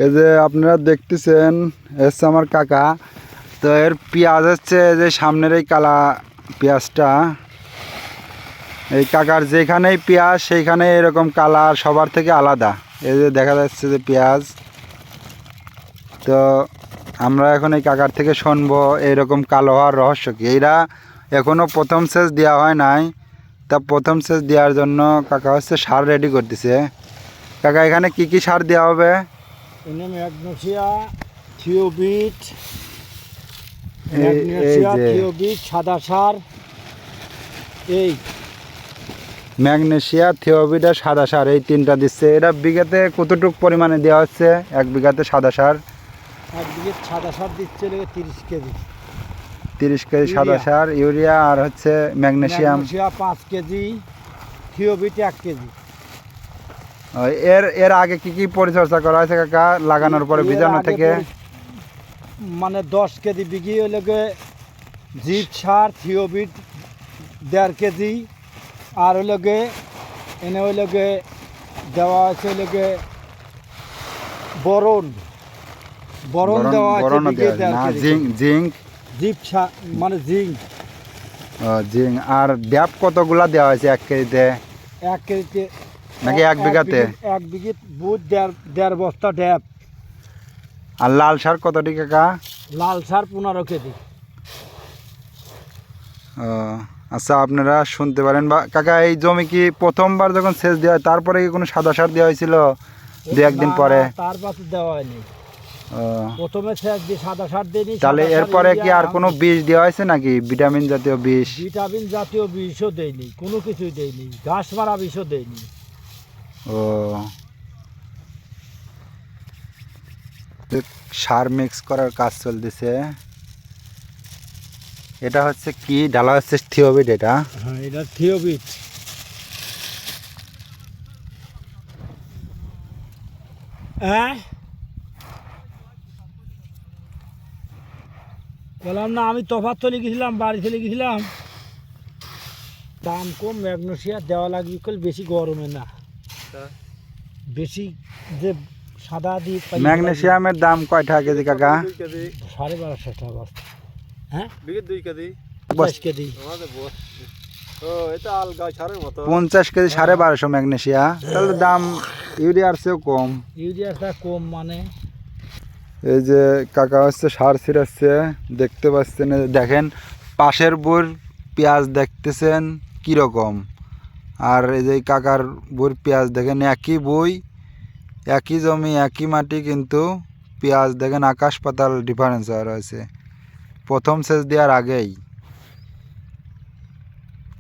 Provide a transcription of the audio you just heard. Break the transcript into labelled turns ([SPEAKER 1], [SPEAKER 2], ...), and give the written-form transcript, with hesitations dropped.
[SPEAKER 1] এই যে আপনারা দেখতেছেন হচ্ছে আমার কাকা। তো এর পেঁয়াজ হচ্ছে যে সামনের এই কালা পেঁয়াজটা, এই কাকার যেখানেই পেঁয়াজ সেইখানে এরকম কালার সবার থেকে আলাদা। এই যে দেখা যাচ্ছে যে পেঁয়াজ। তো আমরা এখন এই কাকার থেকে শুনবো এইরকম কালো হওয়ার রহস্য কি। এরা এখনও প্রথম সেচ দেওয়া হয় নাই, তা প্রথম সেচ দেওয়ার জন্য কাকা হচ্ছে সার রেডি করতেছে। কাকা এখানে কি কি সার দেওয়া হবে?
[SPEAKER 2] ম্যাগনেসিয়া, থিওবিট, সাদা সার। এই
[SPEAKER 1] ম্যাগনেসিয়া, থিওবিট আর সাদা সার, এই তিনটা দিচ্ছে। এটা বিঘাতে কতটুকু পরিমাণে দেওয়া হচ্ছে? এক বিঘাতে সাদা সার,
[SPEAKER 2] এক বিঘে সাদা সার দিচ্ছে 30 কেজি।
[SPEAKER 1] 30 কেজি সাদা সার, ইউরিয়া আর হচ্ছে ম্যাগনেসিয়াম
[SPEAKER 2] 5 কেজি, থিওবিট 1 কেজি।
[SPEAKER 1] এর এর আগে কি কি পরিচর্যা করা হয়েছে কাকা লাগানোর পরে বীজাণু থেকে?
[SPEAKER 2] মানে 10 কেজি বিঘি হইলে জিপ সার, থিওবিট 1.5 কেজি, আর হইলে এনে হইলে দেওয়া আছে হইলে বরণ দেওয়া আছে
[SPEAKER 1] জিঙ্ক,
[SPEAKER 2] জিপ সার মানে জিঙ্ক।
[SPEAKER 1] জিঙ্ক আর ড্যাপ কতগুলা দেওয়া হয়েছে 1 কেজিতে?
[SPEAKER 2] 1 কেজিতে
[SPEAKER 1] নাকি 1 বিঘাতে?
[SPEAKER 2] 1 বিঘে বুধ 1.5 বস্তা ড্যাপ।
[SPEAKER 1] আর লাল সার কতটি কাকা?
[SPEAKER 2] লাল সার 15 কেজি।
[SPEAKER 1] আচ্ছা, আপনারা শুনতে পারেন বা কাকা, এই জমি কি প্রথমবার যখন সেচ দেওয়া হয় তারপরে কি কোনো সাদা সার দেওয়া হয়েছিল 2-1 দিন পরে?
[SPEAKER 2] তার পাশে দেওয়া হয়নি, প্রথমে সেচ দিয়ে সাদা সার দিইনি।
[SPEAKER 1] তাহলে এরপরে কি আর কোনো বিষ দেওয়া হয়েছে নাকি? ভিটামিন জাতীয় বিষ?
[SPEAKER 2] ভিটামিন জাতীয় বিষও দেয়নি, কোনো কিছুই দেয়নি, ঘাস মারা বিষও দেয়নি।
[SPEAKER 1] ও, সার মিক্স করার কাজ চলতেছে। এটা হচ্ছে কি ঢালা হচ্ছে? থিওবিট। এটা
[SPEAKER 2] হ্যাঁ, এটা থিওবিট। বললাম না, আমি তফাৎ চলে গেছিলাম, বাড়ি চলে গেছিলাম। দাম কম, ম্যাগনেসিয়া দেওয়া লাগবে কল, বেশি গরমে না, বেশি যে সাদা দিয়ে।
[SPEAKER 1] ম্যাগনেসিয়ামের দাম কয় টাকা কেজি কাকা?
[SPEAKER 2] 1250 টাকা বস্তা। হ্যাঁ,
[SPEAKER 3] 2 কেজি,
[SPEAKER 2] 50 কেজি।
[SPEAKER 1] 50 কেজি 1250 ম্যাগনেসিয়া, তাহলে দাম ইউরিয়ার চেয়েও কম।
[SPEAKER 2] ইউরিয়াটা কম মানে?
[SPEAKER 1] এই যে কাকা হচ্ছে সার ছিটাচ্ছে, দেখতে পাচ্ছেন। দেখেন পাশের বইর পেঁয়াজ দেখতেছেন কীরকম, আর এই যে কাকার বইর পেঁয়াজ দেখেন একই বই, একই জমি, একই মাটি, কিন্তু পেঁয়াজ দেখেন আকাশ পাতাল ডিফারেন্স রয়েছে প্রথম সেচ দেওয়ার আগেই।